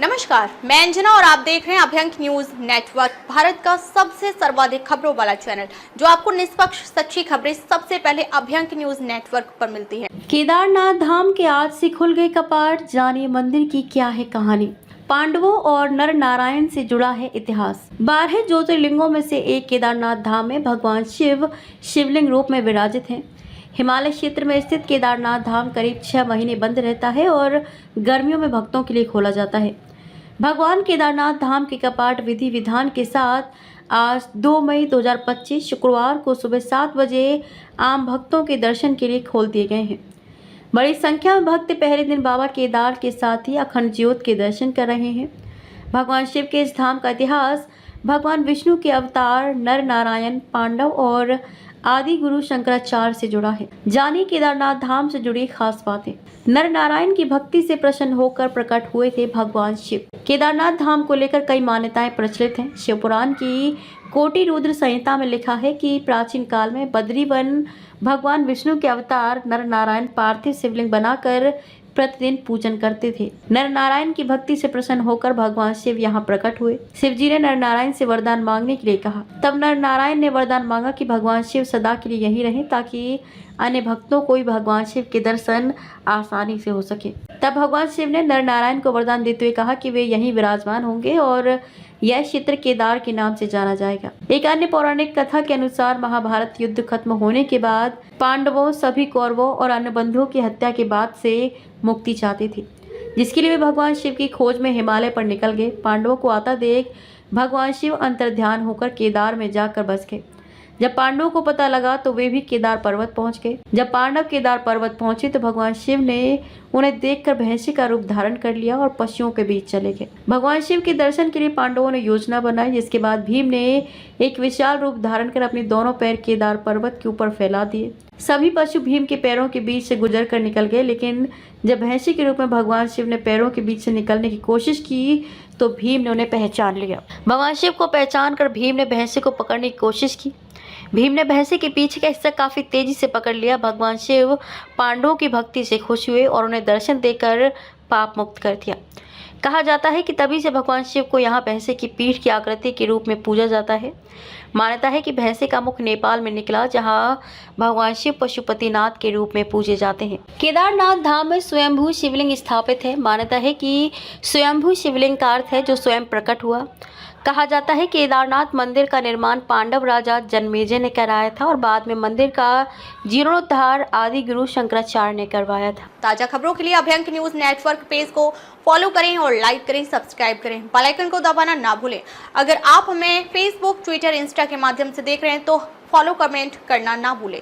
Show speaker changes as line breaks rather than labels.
नमस्कार, मैं अंजना और आप देख रहे हैं अभ्यंक न्यूज नेटवर्क, भारत का सबसे सर्वाधिक खबरों वाला चैनल, जो आपको निष्पक्ष सच्ची खबरें सबसे पहले अभ्यंक न्यूज नेटवर्क पर मिलती है।
केदारनाथ धाम के आज से खुल गए कपाट, जानिए मंदिर की क्या है कहानी। पांडवों और नर नारायण से जुड़ा है इतिहास। 12 ज्योतिर्लिंगों में से एक केदारनाथ धाम में भगवान शिव शिवलिंग रूप में विराजित हैं। हिमालय क्षेत्र में स्थित केदारनाथ धाम करीब 6 महीने बंद रहता है और गर्मियों में भक्तों के लिए खोला जाता है। भगवान केदारनाथ धाम के कपाट विधि विधान के साथ आज 2 मई 2025 शुक्रवार को सुबह 7 बजे आम भक्तों के दर्शन के लिए खोल दिए गए हैं। बड़ी संख्या में भक्त पहले दिन बाबा केदार के साथ ही अखंड ज्योत के दर्शन कर रहे हैं। भगवान शिव के इस धाम का इतिहास भगवान विष्णु के अवतार नर नारायण, पांडव और आदि गुरु शंकराचार्य से जुड़ा है। जानिए केदारनाथ धाम से जुड़ी खास बातें। नर नारायण की भक्ति से प्रसन्न होकर प्रकट हुए थे भगवान शिव। केदारनाथ धाम को लेकर कई मान्यताएं प्रचलित हैं। शिव पुराण की कोटि रुद्र संहिता में लिखा है कि प्राचीन काल में बद्री वन भगवान विष्णु के अवतार नर नारायण पार्थिव शिवलिंग बनाकर प्रतिदिन पूजन करते थे। नर नारायण की भक्ति से प्रसन्न होकर भगवान शिव यहाँ प्रकट हुए। शिव जी ने नर नारायण से वरदान मांगने के लिए कहा। तब नर नारायण ने वरदान मांगा कि भगवान शिव सदा के लिए यहीं रहें, ताकि अन्य भक्तों को भी भगवान शिव के दर्शन आसानी से हो सके। तब भगवान शिव ने नर नारायण को वरदान देते हुए कहा कि वे यहीं विराजमान होंगे और यह क्षेत्र केदार के नाम से जाना जाएगा। एक अन्य पौराणिक कथा के अनुसार महाभारत युद्ध खत्म होने के बाद पांडवों, सभी कौरवों और अन्य बंधुओं की हत्या के बाद से मुक्ति चाहते थे, जिसके लिए वे भगवान शिव की खोज में हिमालय पर निकल गए। पांडवों को आता देख भगवान शिव अंतर्ध्यान होकर केदार में जाकर बस गए। जब पांडवों को पता लगा तो वे भी केदार पर्वत पहुंच गए। जब पांडव केदार पर्वत पहुंचे तो भगवान शिव ने उन्हें देखकर भैंसी का रूप धारण कर लिया और पशुओं के बीच चले गए। भगवान शिव के दर्शन के लिए पांडवों ने योजना बनाई, जिसके बाद भीम ने एक विशाल रूप धारण कर अपने दोनों पैर केदार पर्वत के ऊपर फैला दिए। सभी पशु भीम के पैरों के बीच से गुजर कर निकल गए, लेकिन जब भैंसी के रूप में भगवान शिव ने पैरों के बीच से निकलने की कोशिश की तो भीम ने उन्हें पहचान लिया। भगवान शिव को पहचान कर भीम ने भैंसी को पकड़ने की कोशिश की। भीम ने भैंसी के पीछे का हिस्सा काफी तेजी से पकड़ लिया। भगवान शिव पांडवों की भक्ति से खुश हुए और उन्हें दर्शन देकर पाप मुक्त कर दिया। कहा जाता है कि तभी से भगवान शिव को यहाँ भैंसे की पीठ की आकृति के रूप में पूजा जाता है। मान्यता है कि भैंसे का मुख नेपाल में निकला, जहाँ भगवान शिव पशुपतिनाथ के रूप में पूजे जाते हैं। केदारनाथ धाम में स्वयंभू शिवलिंग स्थापित है। मान्यता है कि स्वयंभू शिवलिंग का अर्थ है जो स्वयं प्रकट हुआ। कहा जाता है कि केदारनाथ मंदिर का निर्माण पांडव राजा जन्मेजय ने कराया था और बाद में मंदिर का जीर्णोद्धार आदि गुरु शंकराचार्य ने करवाया था।
ताजा खबरों के लिए अभ्यंक न्यूज नेटवर्क पेज को फॉलो करें और लाइक करें, सब्सक्राइब करें, बेल आइकन को दबाना ना भूलें। अगर आप हमें फेसबुक, ट्विटर, इंस्टा के माध्यम से देख रहे हैं तो फॉलो, कमेंट करना ना भूलें।